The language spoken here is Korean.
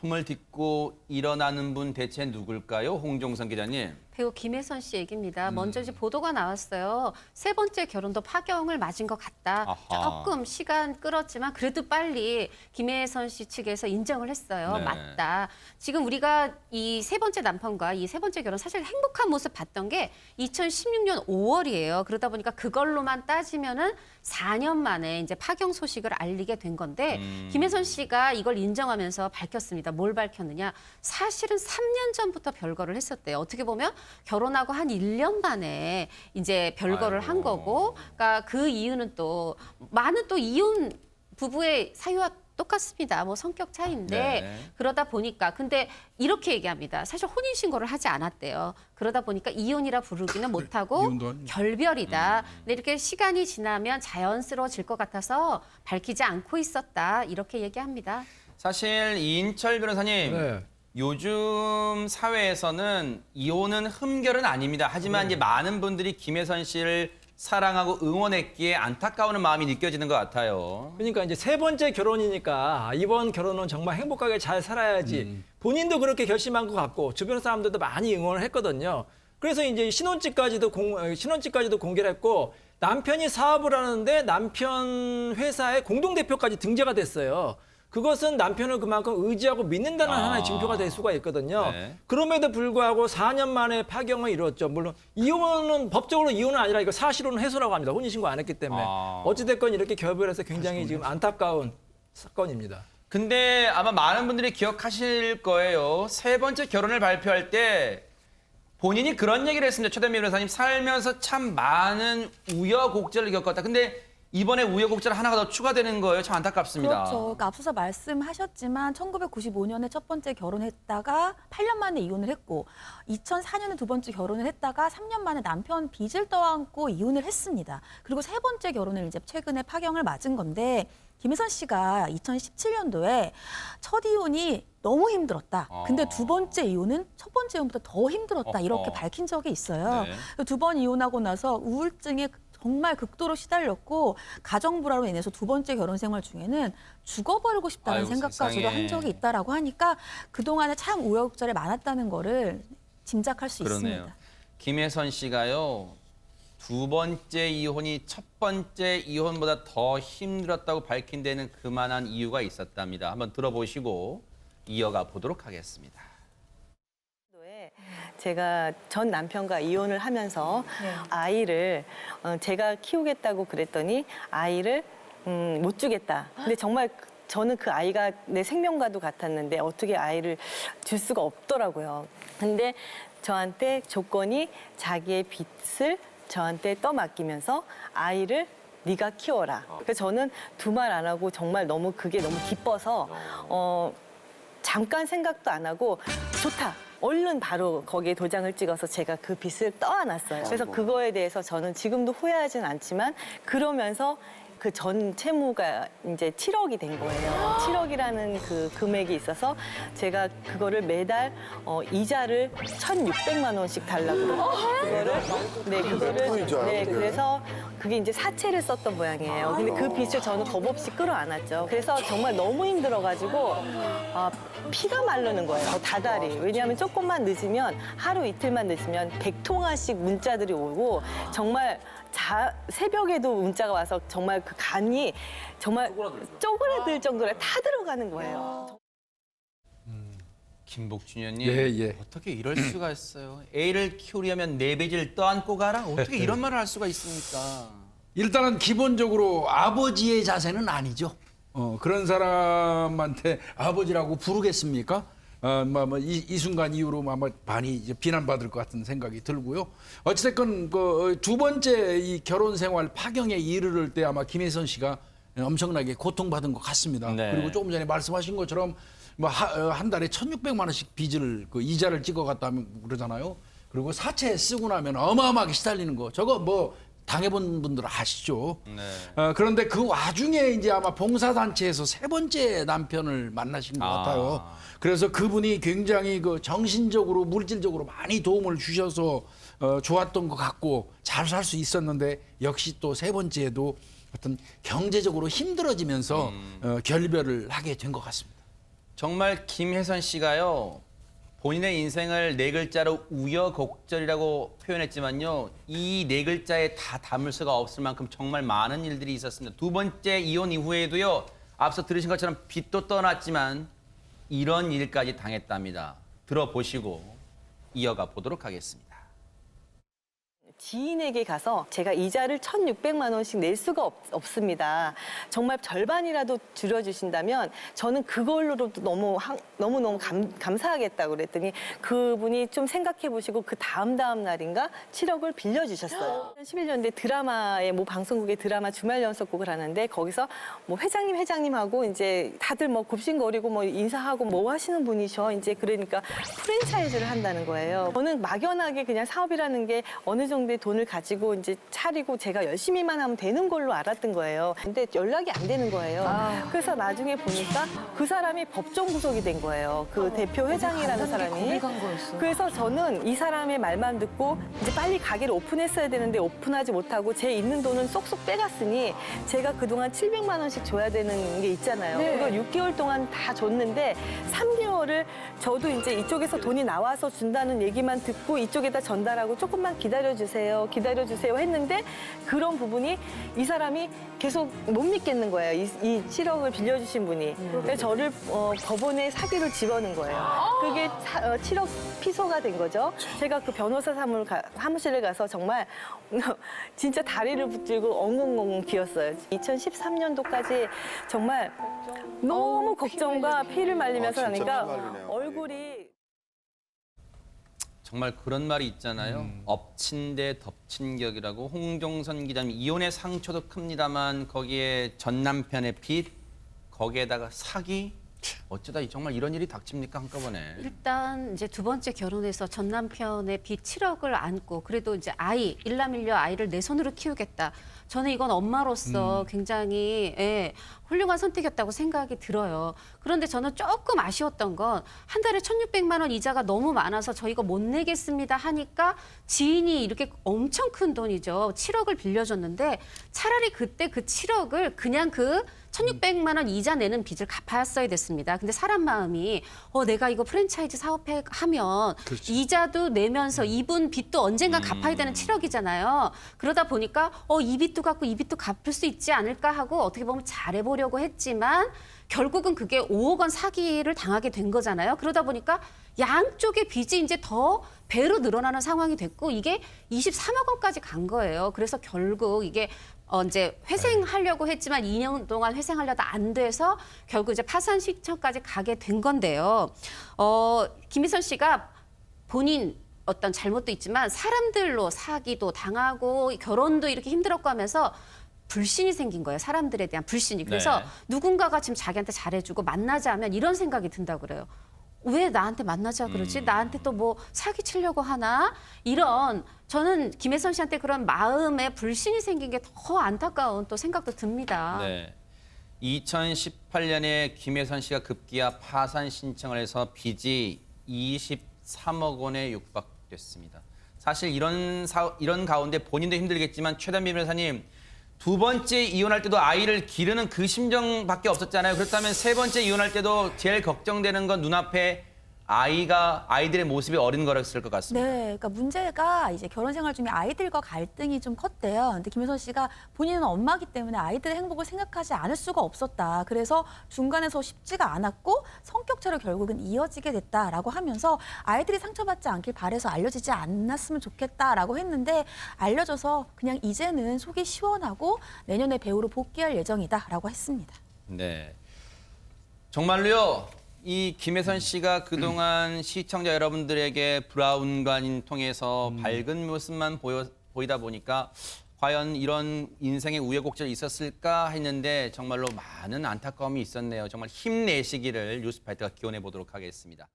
아픔을 딛고 일어나는 분 대체 누굴까요? 홍종선 기자님. 배우 김혜선 씨 얘기입니다. 먼저 이제 보도가 나왔어요. 세 번째 결혼도 파경을 맞은 것 같다. 아하. 조금 시간 끌었지만 그래도 빨리 김혜선 씨 측에서 인정을 했어요. 네. 맞다. 지금 우리가 이 세 번째 남편과 이 세 번째 결혼 사실 행복한 모습 봤던 게 2016년 5월이에요. 그러다 보니까 그걸로만 따지면은 4년 만에 이제 파경 소식을 알리게 된 건데 김혜선 씨가 이걸 인정하면서 밝혔습니다. 뭘 밝혔느냐? 사실은 3년 전부터 별거를 했었대요. 어떻게 보면 결혼하고 한 1년 만에 이제 별거를 한 거고, 그러니까 그 이유는 또 많은 또 이혼 부부의 사유와 똑같습니다. 뭐 성격 차이인데 네. 그러다 보니까 근데 이렇게 얘기합니다. 사실 혼인 신고를 하지 않았대요. 그러다 보니까 이혼이라 부르기는 못하고 이혼도 아니고. 결별이다. 근데 이렇게 시간이 지나면 자연스러워질 것 같아서 밝히지 않고 있었다. 이렇게 얘기합니다. 사실 이인철 변호사님. 네. 요즘 사회에서는 이혼은 흠결은 아닙니다. 하지만 이제 많은 분들이 김혜선 씨를 사랑하고 응원했기에 안타까운 마음이 느껴지는 것 같아요. 그러니까 이제 세 번째 결혼이니까 이번 결혼은 정말 행복하게 잘 살아야지. 본인도 그렇게 결심한 것 같고 주변 사람들도 많이 응원을 했거든요. 그래서 이제 신혼집까지도 공개를 했고 남편이 사업을 하는데 남편 회사의 공동대표까지 등재가 됐어요. 그것은 남편을 그만큼 의지하고 믿는다는 하나의 징표가 될 수가 있거든요. 네. 그럼에도 불구하고 4년 만에 파경을 이뤘죠. 물론 이혼은 법적으로 이혼은 아니라 이거 사실혼은 해소라고 합니다. 혼인신고 안 했기 때문에. 어찌됐건 이렇게 결별해서 굉장히 지금 안타까운 사건입니다. 근데 아마 많은 분들이 기억하실 거예요. 세 번째 결혼을 발표할 때 본인이 그런 얘기를 했습니다. 최대미 변호사님, 살면서 참 많은 우여곡절을 겪었다. 근데 이번에 우여곡절 하나가 더 추가되는 거예요. 참 안타깝습니다. 그렇죠. 그러니까 앞서서 말씀하셨지만 1995년에 첫 번째 결혼했다가 8년 만에 이혼을 했고 2004년에 두 번째 결혼을 했다가 3년 만에 남편 빚을 떠안고 이혼을 했습니다. 그리고 세 번째 결혼을 이제 최근에 파경을 맞은 건데 김혜선 씨가 2017년도에 첫 이혼이 너무 힘들었다. 근데 두 번째 이혼은 첫 번째 이혼보다 더 힘들었다. 이렇게 밝힌 적이 있어요. 네. 두 번 이혼하고 나서 우울증에 정말 극도로 시달렸고 가정 불화로 인해서 두 번째 결혼 생활 중에는 죽어버리고 싶다는 아이고, 생각까지도 세상에. 한 적이 있다라고 하니까 그동안에 참 우여곡절이 많았다는 거를 짐작할 수 그러네요. 있습니다. 김혜선 씨가요. 두 번째 이혼이 첫 번째 이혼보다 더 힘들었다고 밝힌 데는 그만한 이유가 있었답니다. 한번 들어보시고 이어가 보도록 하겠습니다. 제가 전 남편과 이혼을 하면서 아이를 제가 키우겠다고 그랬더니 아이를 못 주겠다. 근데 정말 저는 그 아이가 내 생명과도 같았는데 어떻게 아이를 줄 수가 없더라고요. 근데 저한테 조건이 자기의 빚을 저한테 떠맡기면서 아이를 네가 키워라. 그래서 저는 두 말 안 하고 정말 너무 그게 너무 기뻐서 잠깐 생각도 안 하고 좋다. 얼른 바로 거기에 도장을 찍어서 제가 그 빚을 떠안았어요. 그래서 그거에 대해서 저는 지금도 후회하진 않지만 그러면서 그 전 채무가 이제 7억이 된 거예요. 7억이라는 그 금액이 있어서 제가 그거를 매달 이자를 1,600만 원씩 달라고 그거를 그래서 그게 이제 사채를 썼던 모양이에요. 근데 그 빚을 저는 겁없이 끌어안았죠. 그래서 정말 너무 힘들어가지고 피가 마르는 거예요. 다달이. 왜냐하면 조금만 늦으면 하루 이틀만 늦으면 100통화씩 문자들이 오고 정말 새벽에도 문자가 와서 정말 그 간이 정말 쪼그라들 정도로 다 들어가는 거예요. 김복준 의원님, 예. 어떻게 이럴 수가 있어요? 애를 키우려면 내 빚을 떠안고 가라? 어떻게 이런 말을 할 수가 있습니까? 일단은 기본적으로 아버지의 자세는 아니죠. 그런 사람한테 아버지라고 부르겠습니까? 이 순간 이후로 아마 많이 이제 비난받을 것 같은 생각이 들고요. 어찌됐건 그 두 번째 이 결혼 생활 파경에 이르를 때 아마 김혜선 씨가 엄청나게 고통받은 것 같습니다. 네. 그리고 조금 전에 말씀하신 것처럼 뭐 한 달에 1,600만 원씩 빚을 그 이자를 찍어갔다면 그러잖아요. 그리고 사채 쓰고 나면 어마어마하게 시달리는 거 저거 뭐 당해본 분들 아시죠? 네. 그런데 그 와중에 이제 아마 봉사단체에서 세 번째 남편을 만나신 것 같아요. 그래서 그분이 굉장히 그 정신적으로 물질적으로 많이 도움을 주셔서 좋았던 것 같고 잘 살 수 있었는데 역시 또 세 번째에도 어떤 경제적으로 힘들어지면서 결별을 하게 된 것 같습니다. 정말 김혜선 씨가요. 본인의 인생을 네 글자로 우여곡절이라고 표현했지만요. 이 네 글자에 다 담을 수가 없을 만큼 정말 많은 일들이 있었습니다. 두 번째 이혼 이후에도요. 앞서 들으신 것처럼 빚도 떠났지만 이런 일까지 당했답니다. 들어보시고 이어가 보도록 하겠습니다. 지인에게 가서 제가 이자를 1,600만 원씩 낼 수가 없습니다. 정말 절반이라도 줄여주신다면 저는 그걸로도 너무너무 감사하겠다고 그랬더니 그분이 좀 생각해 보시고 그 다음 날인가 7억을 빌려주셨어요. 2011년대 드라마에 뭐 방송국의 드라마 주말 연속곡을 하는데 거기서 뭐 회장님하고 이제 다들 뭐 굽신거리고 뭐 인사하고 뭐 하시는 분이셔. 이제 그러니까 프랜차이즈를 한다는 거예요. 저는 막연하게 그냥 사업이라는 게 어느 정도의 돈을 가지고 이제 차리고 제가 열심히만 하면 되는 걸로 알았던 거예요. 근데 연락이 안 되는 거예요. 그래서 나중에 보니까 그 사람이 법정 구속이 된 거예요. 그 대표 회장이라는 사람이. 그래서 저는 이 사람의 말만 듣고 이제 빨리 가게를 오픈했어야 되는데 오픈하지 못하고 제 있는 돈은 쏙쏙 빼갔으니 제가 그동안 700만 원씩 줘야 되는 게 있잖아요. 그걸 6개월 동안 다 줬는데 3개월을 저도 이제 이쪽에서 돈이 나와서 준다는 얘기만 듣고 이쪽에다 전달하고 조금만 기다려주세요 했는데 그런 부분이 이 사람이 계속 못 믿겠는 거예요. 이 7억을 빌려주신 분이. 그래서 저를 법원에 사기를 집어넣은 거예요. 그게 7억 피소가 된 거죠. 제가 그 변호사 사무실에 가서 정말 진짜 다리를 붙들고 엉엉엉 기었어요. 2013년도까지 정말 너무 걱정과 피를 말리면서 하니까 얼굴이 정말 그런 말이 있잖아요. 엎친 데 덮친 격이라고. 홍종선 기자님, 이혼의 상처도 큽니다만 거기에 전 남편의 빚, 거기에다가 사기. 어쩌다 정말 이런 일이 닥칩니까 한꺼번에. 일단 이제 두 번째 결혼해서 전 남편의 빚 7억을 안고 그래도 이제 일남일녀 아이를 내 손으로 키우겠다. 저는 이건 엄마로서 굉장히 훌륭한 선택이었다고 생각이 들어요. 그런데 저는 조금 아쉬웠던 건 한 달에 1,600만 원 이자가 너무 많아서 저 이거 못 내겠습니다 하니까 지인이 이렇게 엄청 큰 돈이죠. 7억을 빌려줬는데 차라리 그때 그 7억을 그냥 그 1,600만 원 이자 내는 빚을 갚았어야 됐습니다. 근데 사람 마음이 내가 이거 프랜차이즈 사업해 하면 이자도 내면서 이분 빚도 언젠가 갚아야 되는 7억이잖아요. 그러다 보니까 이 빚도 갚고 이 빚도 갚을 수 있지 않을까 하고 어떻게 보면 잘해보려고 했지만 결국은 그게 5억 원 사기를 당하게 된 거잖아요. 그러다 보니까 양쪽의 빚이 이제 더 배로 늘어나는 상황이 됐고 이게 23억 원까지 간 거예요. 그래서 결국 이게 이제 회생하려고 했지만 2년 동안 회생하려다 안 돼서 결국 이제 파산 신청까지 가게 된 건데요. 김희선 씨가 본인 어떤 잘못도 있지만 사람들로 사기도 당하고 결혼도 이렇게 힘들었고 하면서 불신이 생긴 거예요. 사람들에 대한 불신이. 그래서 누군가가 지금 자기한테 잘해주고 만나자 하면 이런 생각이 든다고 그래요. 왜 나한테 만나자 그러지? 나한테 또 뭐 사기 치려고 하나? 이런 저는 김혜선 씨한테 그런 마음에 불신이 생긴 게 더 안타까운 또 생각도 듭니다. 네. 2018년에 김혜선 씨가 급기야 파산 신청을 해서 빚이 23억 원에 육박됐습니다. 사실 이런 가운데 본인도 힘들겠지만 최단비 변호사님 두 번째 이혼할 때도 아이를 기르는 그 심정밖에 없었잖아요. 그렇다면 세 번째 이혼할 때도 제일 걱정되는 건 눈앞에 아이들의 모습이 어린 거였을 것 같습니다. 네, 그러니까 문제가 이제 결혼 생활 중에 아이들과 갈등이 좀 컸대요. 근데 김혜선 씨가 본인은 엄마기 때문에 아이들의 행복을 생각하지 않을 수가 없었다. 그래서 중간에서 쉽지가 않았고 성격차로 결국은 이어지게 됐다라고 하면서 아이들이 상처받지 않길 바래서 알려지지 않았으면 좋겠다라고 했는데 알려져서 그냥 이제는 속이 시원하고 내년에 배우로 복귀할 예정이다라고 했습니다. 네. 정말로요. 이 김혜선 씨가 그동안 시청자 여러분들에게 브라운관 통해서 밝은 모습만 보이다 보니까 과연 이런 인생의 우여곡절이 있었을까 했는데 정말로 많은 안타까움이 있었네요. 정말 힘내시기를 뉴스파이터가 기원해 보도록 하겠습니다.